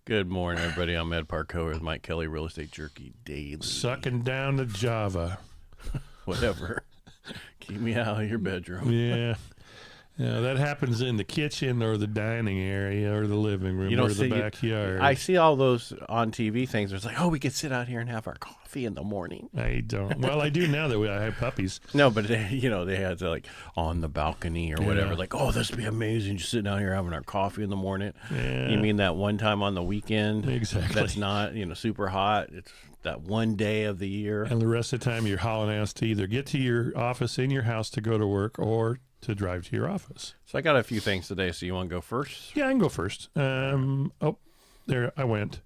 Good morning, everybody. I'm Ed Parcaut with Mike Kelly, Real Estate Jerky Daily. Sucking down the Java. Whatever. Keep me out of your bedroom. Yeah. Yeah, that happens in the kitchen or the dining area or the living room or the backyard. I see all those on TV things. It's like, oh, we could sit out here and have our coffee in the morning. I don't. Well, I do now that I have puppies. No, but they had to on the balcony or whatever. Like, oh, this would be amazing. Just sitting out here having our coffee in the morning. Yeah. You mean that one time on the weekend? Exactly. That's not super hot. It's that one day of the year. And the rest of the time, you're hauling ass to either get to your office in your house to go to work or to drive to your office. So I got a few things today. So you want to go first? Yeah, I can go first. There I went.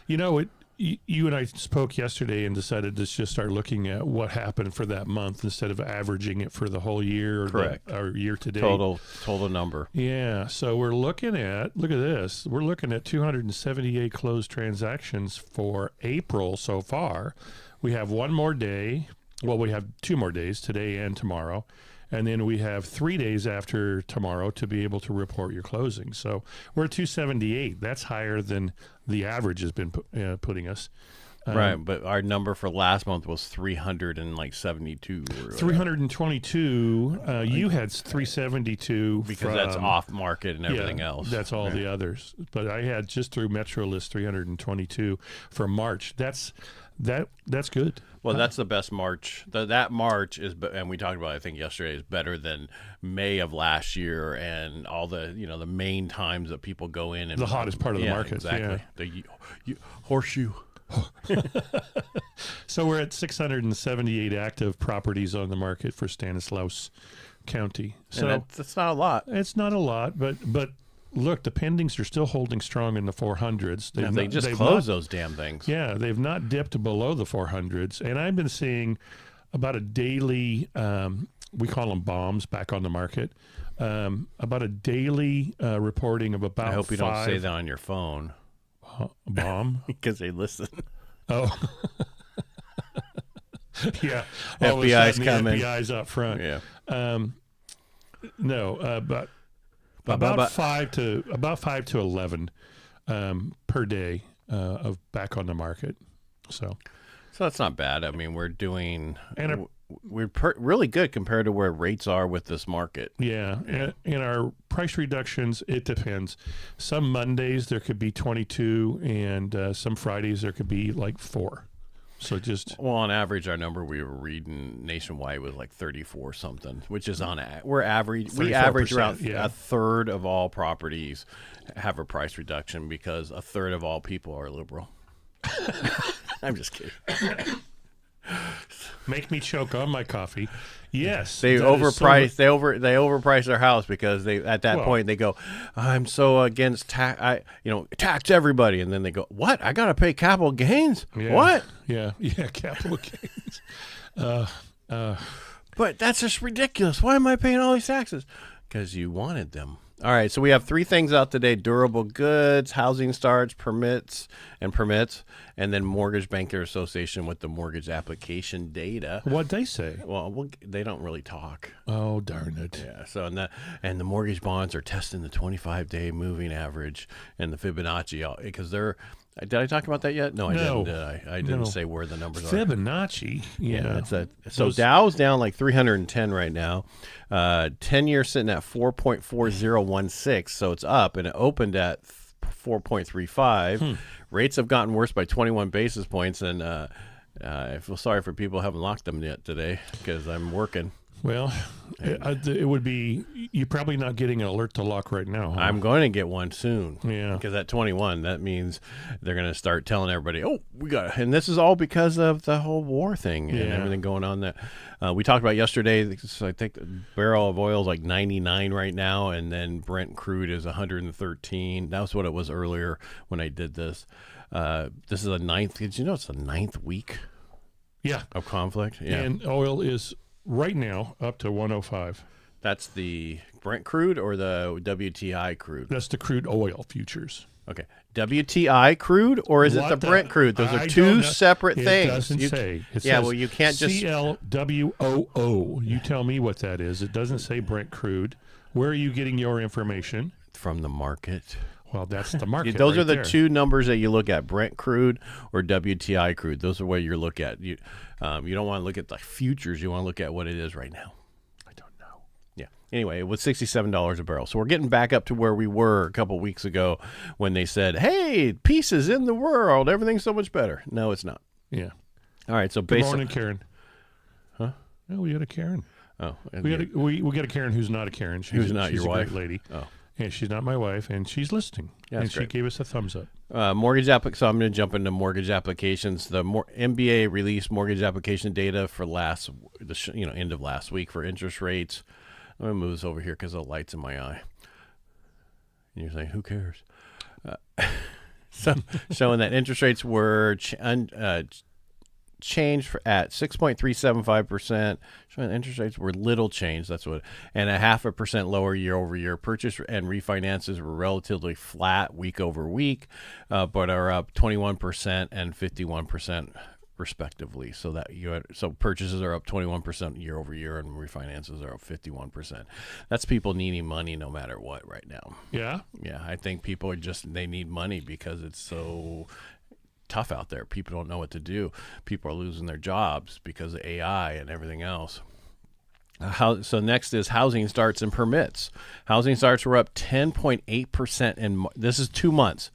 You know, you and I spoke yesterday and decided to just start looking at what happened for that month instead of averaging it for the whole year. Correct. Or year to date. Total number. Yeah. So we're looking at, look at this. We're looking at 278 closed transactions for April so far. We have one more day. Well, we have 2 more days, today and tomorrow. And then we have 3 days after tomorrow to be able to report your closing. So we're at 278. That's higher than the average has been putting us. Right, but our number for last month was 372. 322. You had 372 because that's off market and everything else. That's all the others. But I had just through Metro List 322 for March. That's good. Well, that's the best March. That March is, and we talked about it, I think yesterday, is better than May of last year and all the the main times that people go in and the hottest part of the market. Exactly. Yeah. The horseshoe. So we're at 678 active properties on the market for Stanislaus County. So and that's not a lot. It's not a lot, but look, the pendings are still holding strong in the 400s. They just closed those damn things. Yeah, they've not dipped below the 400s. And I've been seeing about a daily, we call them bombs back on the market, about a daily reporting of about 5. I hope you don't say that on your phone. Bomb? Because they listen. Oh. Yeah. FBI's coming. FBI's up front. Yeah. No, but about 5 to 11 per day of back on the market. So that's not bad. I mean, we're doing we're really good compared to where rates are with this market. Yeah. And our price reductions, it depends. Some Mondays there could be 22, and some Fridays there could be like 4. So on average, our number we were reading nationwide was like 34 something, which is we average around a third of all properties have a price reduction because a third of all people are liberal. I'm just kidding. Make me choke on my coffee. Yes, they overprice. They overprice their house because at that point they go, "I'm so against tax. Tax everybody," and then they go, "What? I got to pay capital gains? Yeah. What? Yeah, capital gains." But that's just ridiculous. Why am I paying all these taxes? Because you wanted them. All right, so we have 3 things out today: durable goods, housing starts, permits, and then Mortgage Banker Association with the mortgage application data. What'd they say? Well, they don't really talk. Oh, darn it. Yeah, so and the mortgage bonds are testing the 25-day moving average and the Fibonacci because they're. Did I talk about that yet? No, I didn't. Did I? I didn't say where the numbers are. Fibonacci, yeah. So Dow's down like 310 right now. 10-year sitting at 4.4016, so it's up, and it opened at 4.35. Rates have gotten worse by 21 basis points, and I feel sorry for people who haven't locked them yet today because I'm working. Well, it would be, you're probably not getting an alert to lock right now. Huh? I'm going to get one soon. Yeah. Because at 21, that means they're going to start telling everybody, oh, we got, and this is all because of the whole war thing and everything going on that we talked about yesterday. I think the barrel of oil is like 99 right now, and then Brent crude is 113. That was what it was earlier when I did this. This is the 9th. Did you know it's the 9th week? Yeah. Of conflict? Yeah. And oil is right now up to 105. That's the Brent crude or the WTI crude? That's the crude oil futures. Okay. WTI crude or is it the Brent crude? Those are two separate things. It doesn't say. It yeah, says well, you can't just... CLWOO. You tell me what that is. It doesn't say Brent crude. Where are you getting your information? From the market. Well, that's the market. Those right are the there. two numbers that you look at: Brent crude or WTI crude. Those are what you look at. You don't want to look at the futures. You want to look at what it is right now. I don't know. Yeah. Anyway, it was $67 a barrel. So we're getting back up to where we were a couple weeks ago when they said, "Hey, peace is in the world. Everything's so much better." No, it's not. Yeah. All right. So Good based morning, Karen. Huh? Oh, we got a Karen. Oh, We got a Karen who's not a Karen. She's not she's your a wife? great lady. Oh. And she's not my wife, and she's listening. Yeah, and that's she great. gave us a thumbs up. Mortgage So I'm going to jump into mortgage applications. The MBA released mortgage application data for end of last week for interest rates. I'm going to move this over here because the light's in my eye. And you're saying, who cares? So showing that interest rates were changed at 6.375%. Showing interest rates were little change. That's what, and 0.5% lower year over year. Purchase and refinances were relatively flat week over week, but are up 21% and 51% respectively. So so purchases are up 21% year over year, and refinances are up 51%. That's people needing money no matter what right now. Yeah. Yeah, I think people they need money because it's so tough out there. People don't know what to do. People are losing their jobs because of AI and everything else. So next is housing starts and permits. Housing starts were up 10.8% in this is 2 months.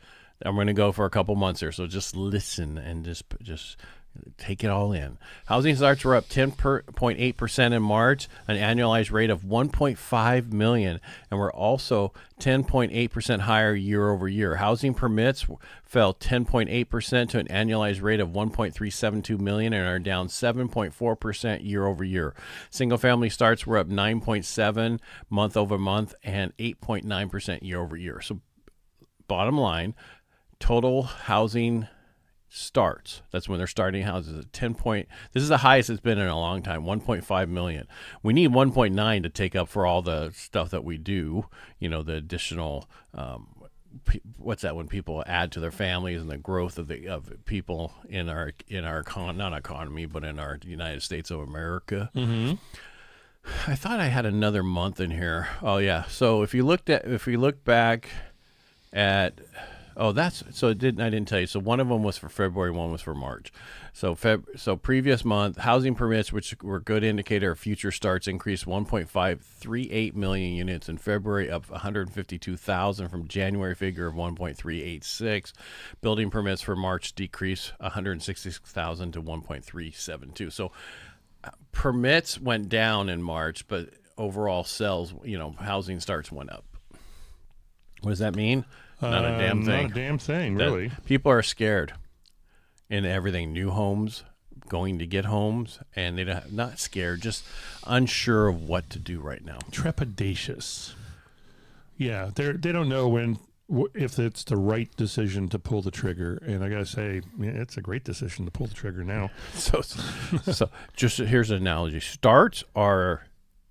I'm going to go for a couple months here, so just listen and just take it all in. Housing starts were up 10.8% in March, an annualized rate of 1.5 million, and we're also 10.8% higher year over year. Housing permits fell 10.8% to an annualized rate of 1.372 million and are down 7.4% year over year. Single family starts were up 9.7 month over month and 8.9% year over year. So bottom line, total housing starts, that's when they're starting houses at 10 point. This is the highest it's been in a long time, 1.5 million. We need 1.9 to take up for all the stuff that we do, the additional what's that, when people add to their families and the growth of people in our not economy, but in our United States of America. Mm-hmm. I thought I had another month in here. Oh yeah. So if we look back at I didn't tell you. So one of them was for February, one was for March. So previous month, housing permits, which were a good indicator of future starts, increased 1.538 million units in February, up 152,000 from January figure of 1.386. Building permits for March decreased 166,000 to 1.372. So permits went down in March, but overall sales, housing starts went up. What does that mean? Not a damn thing. Not a damn thing, really. People are scared in everything. New homes, going to get homes, and not scared, just unsure of what to do right now. Trepidatious. Yeah, they don't know if it's the right decision to pull the trigger. And I got to say, it's a great decision to pull the trigger now. So just here's an analogy. Starts are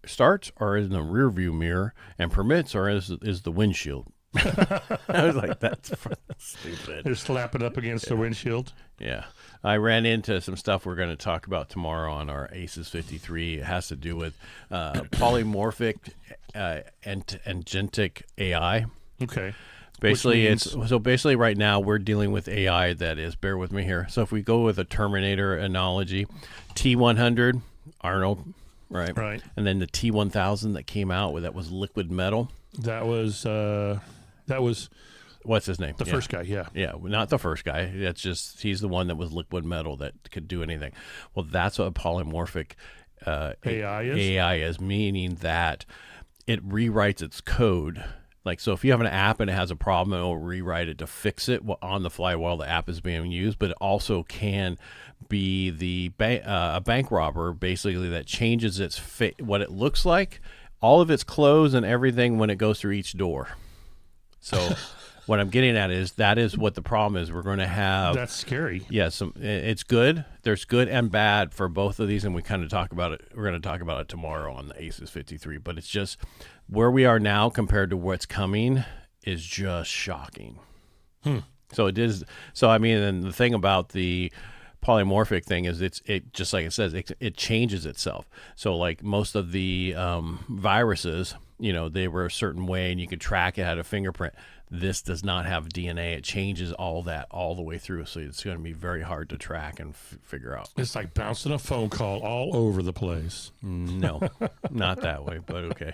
in the rear view mirror, and permits is the windshield. I was like, that's stupid. They're slapping up against the windshield. Yeah. I ran into some stuff we're going to talk about tomorrow on our ACES 53. It has to do with polymorphic agentic AI. Okay. Basically right now we're dealing with AI that is, bear with me here. So if we go with a Terminator analogy, T100, Arnold, right? And then the T1000 that came out that was liquid metal. That was what's his name? The first guy, yeah. Yeah, not the first guy. That's just he's the one that was liquid metal that could do anything. Well, that's what a polymorphic AI is. AI is, meaning that it rewrites its code. Like, so if you have an app and it has a problem, it will rewrite it to fix it on the fly while the app is being used. But it also can be a bank robber, basically, that changes what it looks like, all of its clothes and everything when it goes through each door. So what I'm getting at is that is what the problem is. We're going to have. That's scary. Yes, it's good. There's good and bad for both of these, and we kind of talk about it. We're going to talk about it tomorrow on the ACES 53. But it's just where we are now compared to what's coming is just shocking. So it is. So I mean, and the thing about the polymorphic thing is it just like it says, it changes itself. So like most of the viruses, they were a certain way and you could track it, had a fingerprint. This does not have DNA. It changes all that all the way through. So it's going to be very hard to track and figure out. It's like bouncing a phone call all over the place. No, not that way, but okay.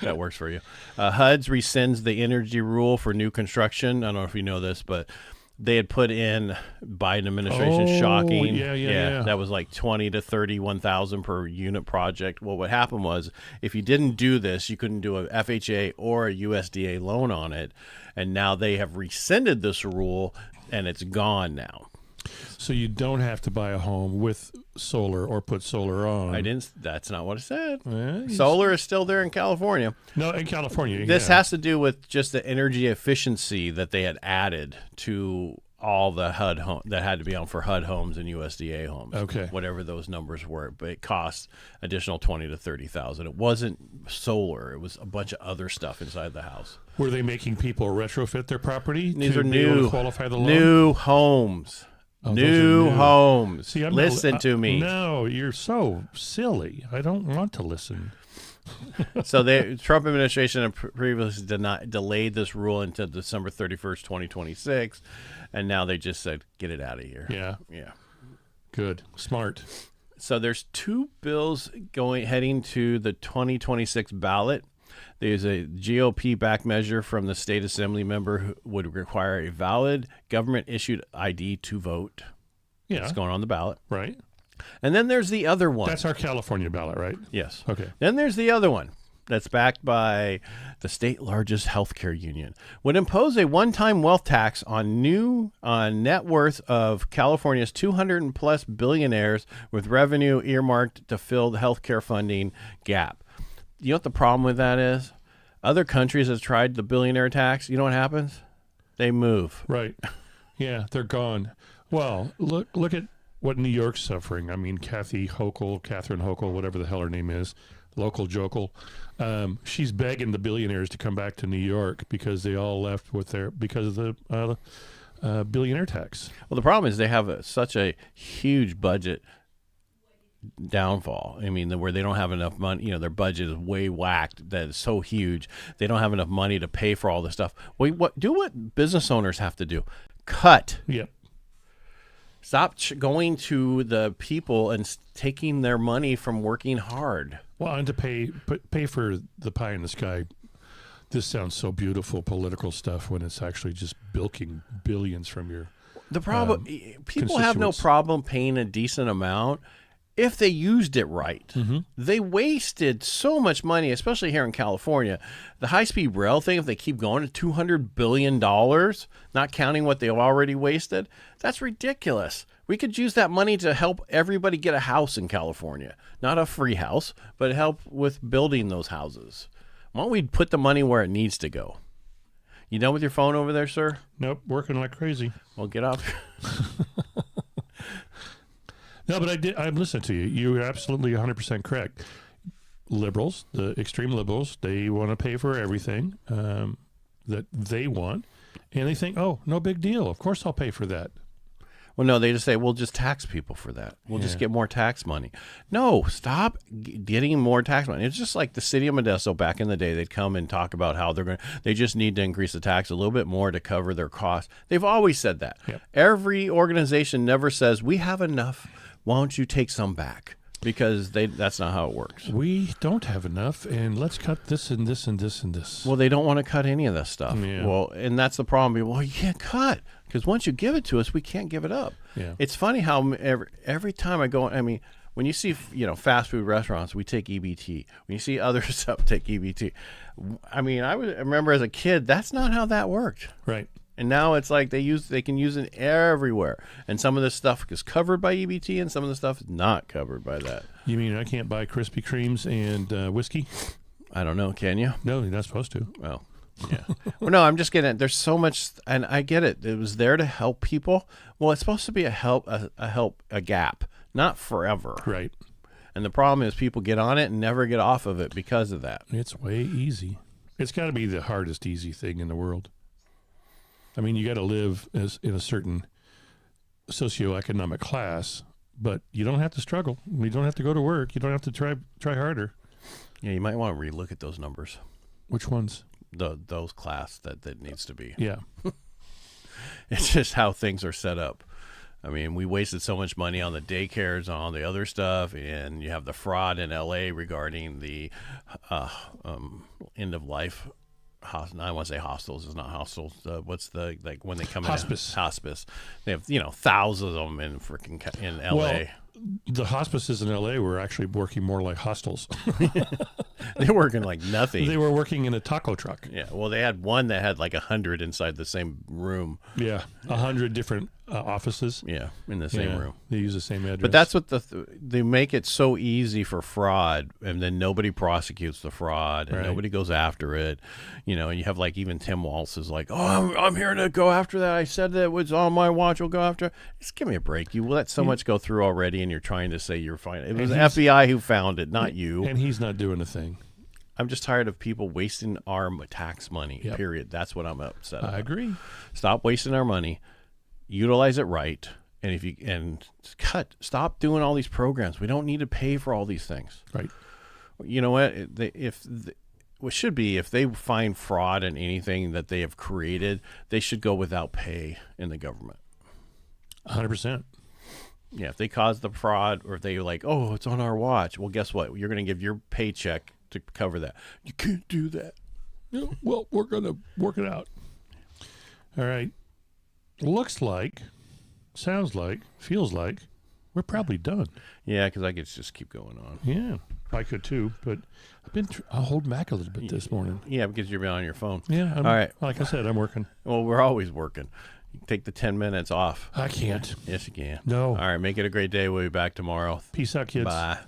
That works for you. HUD's rescinds the energy rule for new construction. I don't know if you know this, but they had put in Biden administration shocking. Yeah. That was like 20 to 31,000 per unit project. Well, what happened was if you didn't do this, you couldn't do a FHA or a USDA loan on it. And now they have rescinded this rule and it's gone now. So you don't have to buy a home with solar or put solar on. That's not what I said. Well, Solar is still there in California. No, in California. This has to do with just the energy efficiency that they had added to all the HUD home that had to be on for HUD homes and USDA homes. Okay. Whatever those numbers were, but it cost additional 20 to 30,000. It wasn't solar; it was a bunch of other stuff inside the house. Were they making people retrofit their property? These to are be able new to qualify the loan? New homes. Oh, new homes. See, listen to me. No, you're so silly. I don't want to listen. So the Trump administration had previously delayed this rule until December 31st, 2026, and now they just said, get it out of here. Yeah. Good. Smart. So there's two bills heading to the 2026 ballot. There's a GOP-backed measure from the state assembly member who would require a valid government-issued ID to vote. Yeah. It's going on the ballot. Right. And then there's the other one. That's our California ballot, right? Yes. Okay. Then there's the other one that's backed by the state largest healthcare union. Would impose a one-time wealth tax on net worth of California's 200+ billionaires with revenue earmarked to fill the healthcare funding gap. You know what the problem with that is? Other countries have tried the billionaire tax. You know what happens? They move. Right. Yeah, they're gone. Well, look at what New York's suffering. I mean, Catherine Hochul, whatever the hell her name is, local jokel. She's begging the billionaires to come back to New York because they all left because of the billionaire tax. Well, the problem is they have such a huge budget downfall. I mean, where they don't have enough money, their budget is way whacked. That is so huge. They don't have enough money to pay for all this stuff. Do what business owners have to do. Cut. Yep. Stop going to the people and taking their money from working hard. Well, and to pay for the pie in the sky. This sounds so beautiful, political stuff, when it's actually just bilking billions from your The problem, people have no problem paying a decent amount if they used it right. Mm-hmm. They wasted so much money, especially here in California. The high-speed rail thing, if they keep going to $200 billion, not counting what they've already wasted, that's ridiculous. We could use that money to help everybody get a house in California. Not a free house, but help with building those houses. Why don't we put the money where it needs to go? You done with your phone over there, sir? Nope, working like crazy. Well, get off. No, but I'm listening to you. You're absolutely 100% correct. Liberals, the extreme liberals, they want to pay for everything that they want. And they think, oh, no big deal. Of course I'll pay for that. Well, no, they just say, we'll just tax people for that. We'll just get more tax money. No, stop getting more tax money. It's just like the city of Modesto back in the day. They'd come and talk about how they just need to increase the tax a little bit more to cover their costs. They've always said that. Yep. Every organization never says, we have enough. Why don't you take some back? Because that's not how it works. We don't have enough, and let's cut this and this and this and this. Well, they don't want to cut any of this stuff. Yeah. Well, and that's the problem. Well, you can't cut because once you give it to us, we can't give it up. Yeah. It's funny how every time I go, I mean, when you see fast food restaurants, we take EBT. When you see other stuff, take EBT. I mean, I remember as a kid, that's not how that worked. Right. And now it's like they can use it everywhere. And some of this stuff is covered by EBT and some of the stuff is not covered by that. You mean I can't buy Krispy Kremes and whiskey? I don't know. Can you? No, you're not supposed to. Well, yeah. Well, no, I'm just getting there's so much, and I get it. It was there to help people. Well, it's supposed to be a gap, not forever. Right. And the problem is people get on it and never get off of it because of that. It's way easy. It's got to be the hardest easy thing in the world. I mean, you got to live in a certain socioeconomic class, but you don't have to struggle. You don't have to go to work. You don't have to try harder. Yeah, you might want to relook at those numbers. Which ones? Those class that needs to be. Yeah. It's just how things are set up. I mean, we wasted so much money on the daycares and all the other stuff, and you have the fraud in L.A. regarding the end of life. I want to say hostels. It's not hostels. What's the when they come Hospice. in? Hospice. They have thousands of them in L.A. Well, the hospices in L.A. were actually working more like hostels. They're working like nothing. They were working in a taco truck. Yeah. Well, they had one that had like 100 inside the same room. Yeah, 100 different offices. Yeah, in the same room. They use the same address. But that's what they make it so easy for fraud, and then nobody prosecutes the fraud, and nobody goes after it. And you have like even Tim Walz is like, "Oh, I'm here to go after that. I said that it was on my watch. We'll go after it." Just give me a break. You let so much go through already, and you're trying to say you're fine. It was the FBI who found it, not you. And he's not doing a thing. I'm just tired of people wasting our tax money. Yep. Period. That's what I'm upset about. I agree. Stop wasting our money. Utilize it right. And stop doing all these programs. We don't need to pay for all these things. Right. You know what? What should be, if they find fraud in anything that they have created, they should go without pay in the government. 100%. Yeah, if they caused the fraud, or if they like, oh, it's on our watch. Well, guess what? You're going to give your paycheck to cover that. You can't do that. Yeah, well, we're going to work it out. All right. Looks like, sounds like, feels like we're probably done. Yeah, because I could just keep going on. Yeah, I could too, but I'll hold back a little bit this morning. Yeah, because you're on your phone. Yeah. All right. Like I said, I'm working. Well, we're always working. Take the 10 minutes off. I can't. Yes, you can. No. All right, make it a great day. We'll be back tomorrow. Peace out, kids. Bye.